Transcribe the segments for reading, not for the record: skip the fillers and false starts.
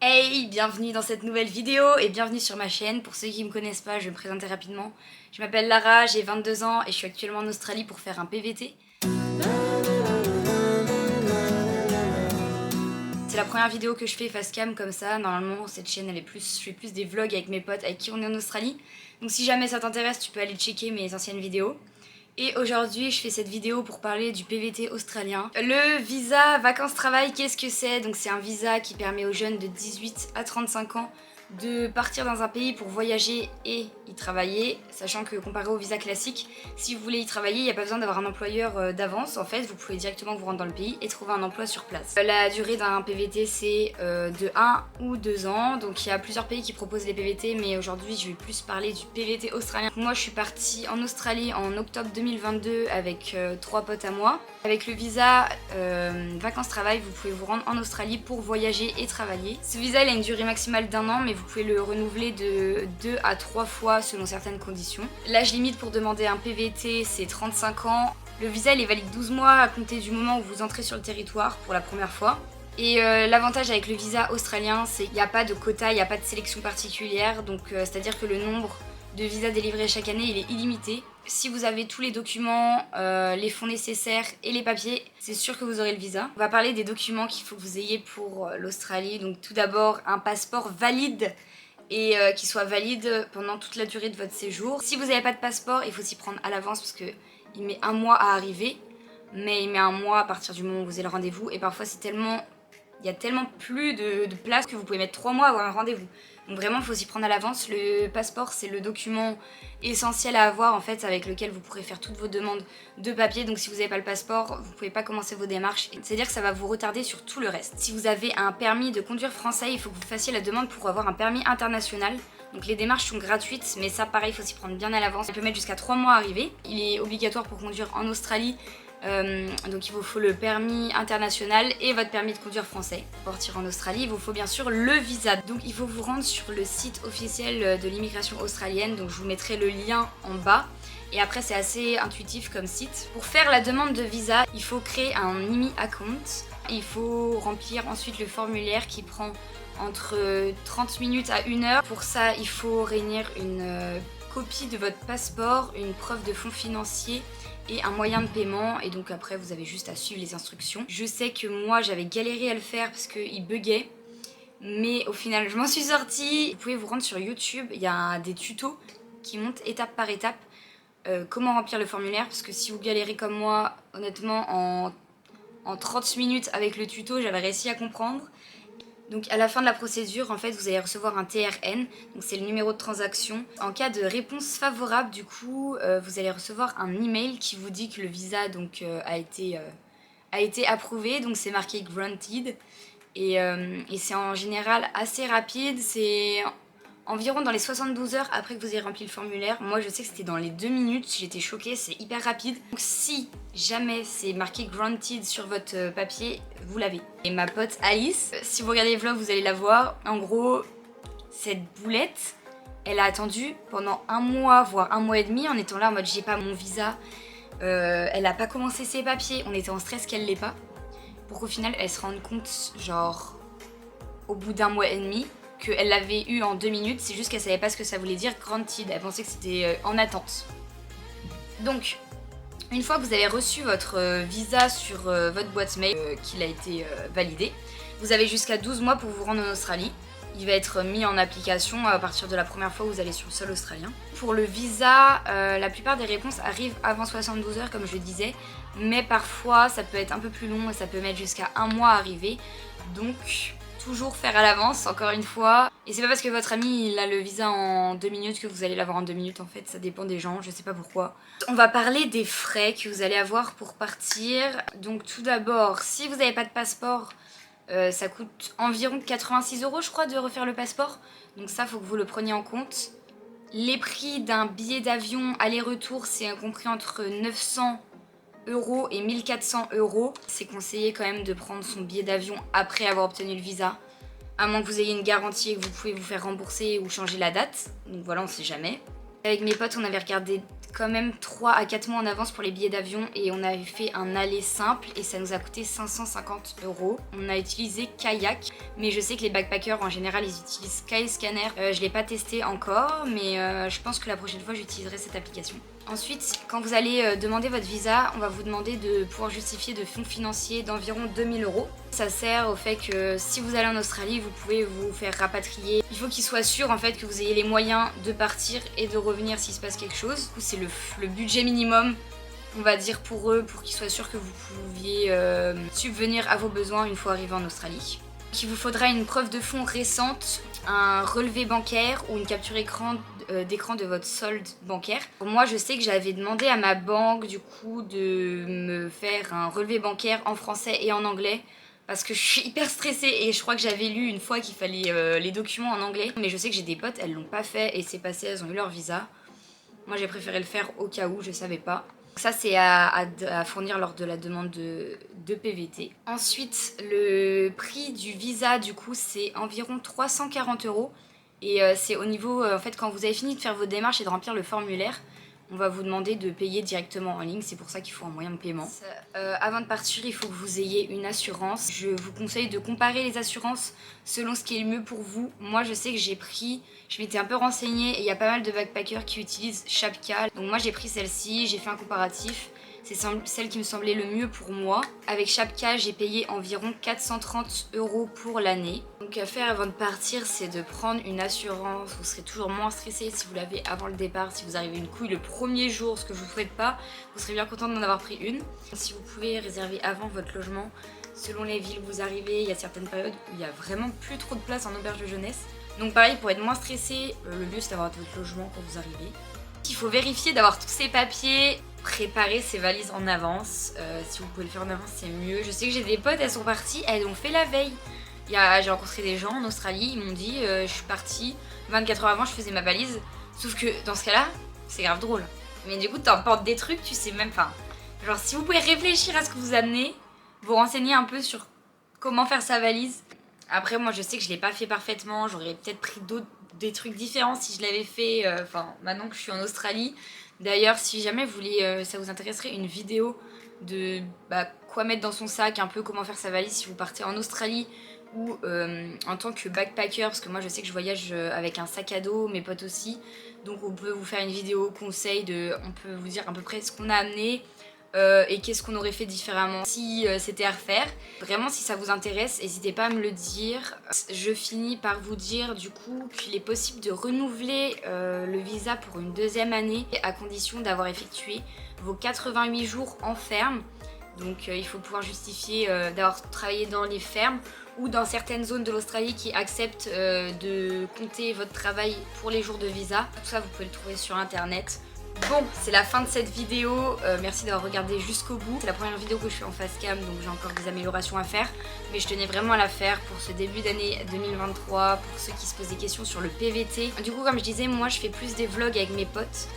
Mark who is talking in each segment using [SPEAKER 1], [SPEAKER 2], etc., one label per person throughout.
[SPEAKER 1] Hey, bienvenue dans cette nouvelle vidéo et bienvenue sur ma chaîne. Pour ceux qui ne me connaissent pas, je vais me présenter rapidement. Je m'appelle Lara, j'ai 22 ans et je suis actuellement en Australie pour faire un PVT. C'est la première vidéo que je fais face cam comme ça. Normalement, cette chaîne, je fais plus des vlogs avec mes potes avec qui on est en Australie. Donc si jamais ça t'intéresse, tu peux aller checker mes anciennes vidéos. Et aujourd'hui, je fais cette vidéo pour parler du PVT australien. Le visa vacances-travail, qu'est-ce que c'est? Donc c'est un visa qui permet aux jeunes de 18 à 35 ans de partir dans un pays pour voyager et y travailler, sachant que comparé au visa classique, si vous voulez y travailler, il n'y a pas besoin d'avoir un employeur d'avance. En fait, vous pouvez directement vous rendre dans le pays et trouver un emploi sur place. La durée d'un PVT, c'est de 1 ou 2 ans. Donc il y a plusieurs pays qui proposent les PVT, mais aujourd'hui, je vais plus parler du PVT australien. Moi, je suis partie en Australie en octobre 2022 avec 3 potes à moi. Avec le visa vacances-travail, vous pouvez vous rendre en Australie pour voyager et travailler. Ce visa, il a une durée maximale d'1 an, mais vous pouvez le renouveler de 2 à 3 fois selon certaines conditions. L'âge limite pour demander un PVT, c'est 35 ans. Le visa, il est valide 12 mois à compter du moment où vous entrez sur le territoire pour la première fois. Et l'avantage avec le visa australien, c'est qu'il n'y a pas de quota, il n'y a pas de sélection particulière, donc c'est-à-dire que le nombre de visas délivrés chaque année, il est illimité. Si vous avez tous les documents, les fonds nécessaires et les papiers, c'est sûr que vous aurez le visa. On va parler des documents qu'il faut que vous ayez pour l'Australie. Donc tout d'abord, un passeport valide et qui soit valide pendant toute la durée de votre séjour. Si vous n'avez pas de passeport, il faut s'y prendre à l'avance parce qu'il met 1 mois à arriver, mais il met 1 mois à partir du moment où vous avez le rendez-vous. Et parfois, il y a tellement plus de place que vous pouvez mettre 3 mois à avoir un rendez-vous. Donc vraiment, il faut s'y prendre à l'avance. Le passeport, c'est le document essentiel à avoir en fait, avec lequel vous pourrez faire toutes vos demandes de papier. Donc si vous n'avez pas le passeport, vous ne pouvez pas commencer vos démarches. C'est-à-dire que ça va vous retarder sur tout le reste. Si vous avez un permis de conduire français, il faut que vous fassiez la demande pour avoir un permis international. Donc les démarches sont gratuites, mais ça pareil, il faut s'y prendre bien à l'avance. Ça peut mettre jusqu'à 3 mois à arriver. Il est obligatoire pour conduire en Australie. Donc il vous faut le permis international et votre permis de conduire français. Pour partir en Australie, il vous faut bien sûr le visa. Donc il faut vous rendre sur le site officiel de l'immigration australienne. Donc je vous mettrai le lien en bas. Et après c'est assez intuitif comme site. Pour faire la demande de visa, il faut créer un IMI account. Il faut remplir ensuite le formulaire qui prend entre 30 minutes à 1 heure. Pour ça, il faut réunir une copie de votre passeport, une preuve de fonds financiers et un moyen de paiement, et donc après vous avez juste à suivre les instructions. Je sais que moi j'avais galéré à le faire parce qu'il buguait, mais au final je m'en suis sortie. Vous pouvez vous rendre sur YouTube, il y a des tutos qui montrent étape par étape comment remplir le formulaire, parce que si vous galérez comme moi, honnêtement en 30 minutes avec le tuto j'avais réussi à comprendre. Donc à la fin de la procédure, en fait, vous allez recevoir un TRN, donc c'est le numéro de transaction. En cas de réponse favorable, du coup, vous allez recevoir un email qui vous dit que le visa donc, a été approuvé, donc c'est marqué Granted. Et c'est en général assez rapide, c'est environ dans les 72 heures après que vous ayez rempli le formulaire. Moi je sais que c'était dans les 2 minutes, j'étais choquée, c'est hyper rapide. Donc si jamais c'est marqué Granted sur votre papier, vous l'avez. Et ma pote Alice, si vous regardez les vlogs vous allez la voir, en gros cette boulette, elle a attendu pendant 1 mois, voire 1 mois et demi en étant là en mode j'ai pas mon visa. Elle a pas commencé ses papiers, on était en stress qu'elle l'ait pas. Pour qu'au final elle se rende compte genre au bout d'1 mois et demi qu'elle l'avait eu en 2 minutes, c'est juste qu'elle savait pas ce que ça voulait dire Granted, elle pensait que c'était en attente. Donc, une fois que vous avez reçu votre visa sur votre boîte mail, qu'il a été validé, vous avez jusqu'à 12 mois pour vous rendre en Australie. Il va être mis en application à partir de la première fois où vous allez sur le sol australien. Pour le visa, la plupart des réponses arrivent avant 72 heures comme je le disais, mais parfois ça peut être un peu plus long et ça peut mettre jusqu'à 1 mois à arriver. Donc toujours faire à l'avance, encore une fois. Et c'est pas parce que votre ami il a le visa en 2 minutes que vous allez l'avoir en 2 minutes en fait, ça dépend des gens, je sais pas pourquoi. On va parler des frais que vous allez avoir pour partir. Donc tout d'abord, si vous n'avez pas de passeport, ça coûte environ 86 € je crois de refaire le passeport. Donc ça faut que vous le preniez en compte. Les prix d'un billet d'avion aller-retour c'est compris entre 900 € et 1400 €. C'est conseillé quand même de prendre son billet d'avion après avoir obtenu le visa, à moins que vous ayez une garantie et que vous pouvez vous faire rembourser ou changer la date. Donc voilà, on sait jamais. Avec mes potes, on avait regardé quand même 3 à 4 mois en avance pour les billets d'avion et on avait fait un aller simple et ça nous a coûté 550 €. On a utilisé Kayak, mais je sais que les backpackers en général ils utilisent Skyscanner. Je l'ai pas testé encore, mais je pense que la prochaine fois j'utiliserai cette application. Ensuite, quand vous allez demander votre visa, on va vous demander de pouvoir justifier de fonds financiers d'environ 2000 €. Ça sert au fait que si vous allez en Australie, vous pouvez vous faire rapatrier. Il faut qu'il soit sûr en fait que vous ayez les moyens de partir et de revenir s'il se passe quelque chose. C'est le budget minimum, on va dire, pour eux, pour qu'ils soient sûrs que vous pouviez subvenir à vos besoins une fois arrivé en Australie. Il vous faudra une preuve de fonds récente, un relevé bancaire ou une capture d'écran de votre solde bancaire. Pour moi, je sais que j'avais demandé à ma banque du coup de me faire un relevé bancaire en français et en anglais parce que je suis hyper stressée et je crois que j'avais lu une fois qu'il fallait les documents en anglais. Mais je sais que j'ai des potes, elles l'ont pas fait et c'est passé, elles ont eu leur visa. Moi, j'ai préféré le faire au cas où, je savais pas. Ça, c'est à fournir lors de la demande de PVT. Ensuite, le prix du visa, du coup, c'est environ 340 €. Et c'est au niveau, en fait, quand vous avez fini de faire vos démarches et de remplir le formulaire, on va vous demander de payer directement en ligne. C'est pour ça qu'il faut un moyen de paiement. Avant de partir, il faut que vous ayez une assurance. Je vous conseille de comparer les assurances selon ce qui est le mieux pour vous. Moi, je sais que je m'étais un peu renseignée et il y a pas mal de backpackers qui utilisent Shapka. Donc moi, j'ai pris celle-ci, j'ai fait un comparatif. C'est celle qui me semblait le mieux pour moi. Avec Shapka, j'ai payé environ 430 € pour l'année. Donc à faire avant de partir, c'est de prendre une assurance. Vous serez toujours moins stressé si vous l'avez avant le départ. Si vous arrivez une couille le premier jour, ce que je vous souhaite pas, vous serez bien content d'en avoir pris une. Si vous pouvez réserver avant votre logement, selon les villes où vous arrivez, il y a certaines périodes où il n'y a vraiment plus trop de place en auberge de jeunesse. Donc pareil, pour être moins stressé, le mieux c'est d'avoir votre logement quand vous arrivez. Il faut vérifier d'avoir tous ces papiers, préparer ses valises en avance. Si vous pouvez le faire en avance, c'est mieux. Je sais que j'ai des potes, elles sont parties, elles l'ont fait la veille. J'ai rencontré des gens en Australie, ils m'ont dit je suis partie, 24 heures avant je faisais ma valise. Sauf que dans ce cas-là, c'est grave drôle. Mais du coup, t'emportes des trucs, tu sais même pas. Genre, si vous pouvez réfléchir à ce que vous amenez, vous renseigner un peu sur comment faire sa valise. Après, moi, je sais que je l'ai pas fait parfaitement. J'aurais peut-être pris des trucs différents si je l'avais fait. Maintenant que je suis en Australie. D'ailleurs, si jamais ça vous intéresserait, une vidéo de quoi mettre dans son sac, un peu comment faire sa valise si vous partez en Australie ou en tant que backpacker, parce que moi je sais que je voyage avec un sac à dos, mes potes aussi, donc on peut vous faire une vidéo conseil on peut vous dire à peu près ce qu'on a amené et qu'est-ce qu'on aurait fait différemment si c'était à refaire. Vraiment, si ça vous intéresse, n'hésitez pas à me le dire. Je finis par vous dire du coup qu'il est possible de renouveler le visa pour une deuxième année à condition d'avoir effectué vos 88 jours en ferme. Donc il faut pouvoir justifier d'avoir travaillé dans les fermes ou dans certaines zones de l'Australie qui acceptent de compter votre travail pour les jours de visa. Tout ça, vous pouvez le trouver sur internet. Bon, c'est la fin de cette vidéo. Merci d'avoir regardé jusqu'au bout. C'est la première vidéo que je fais en face cam, donc j'ai encore des améliorations à faire. Mais je tenais vraiment à la faire pour ce début d'année 2023, pour ceux qui se posent des questions sur le PVT. Du coup, comme je disais, moi je fais plus des vlogs avec mes potes.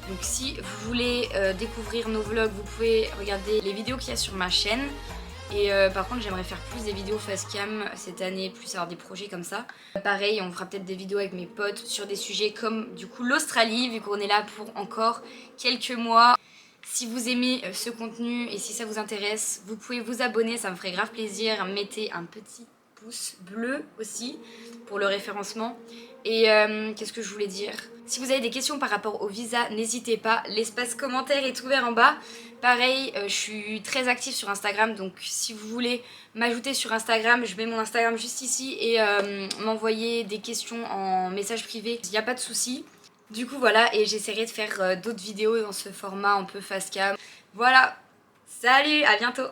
[SPEAKER 1] Donc si vous voulez découvrir nos vlogs, vous pouvez regarder les vidéos qu'il y a sur ma chaîne. Et par contre, j'aimerais faire plus des vidéos facecam cette année, plus avoir des projets comme ça. Pareil, on fera peut-être des vidéos avec mes potes sur des sujets comme du coup l'Australie, vu qu'on est là pour encore quelques mois. Si vous aimez ce contenu et si ça vous intéresse, vous pouvez vous abonner, ça me ferait grave plaisir. Mettez un petit pouce bleu aussi pour le référencement. Et qu'est-ce que je voulais dire ? Si vous avez des questions par rapport au visa, n'hésitez pas, l'espace commentaire est ouvert en bas. Pareil, je suis très active sur Instagram, donc si vous voulez m'ajouter sur Instagram, je mets mon Instagram juste ici et m'envoyer des questions en message privé, il n'y a pas de souci. Du coup voilà, et j'essaierai de faire d'autres vidéos dans ce format un peu face cam. Voilà, salut, à bientôt!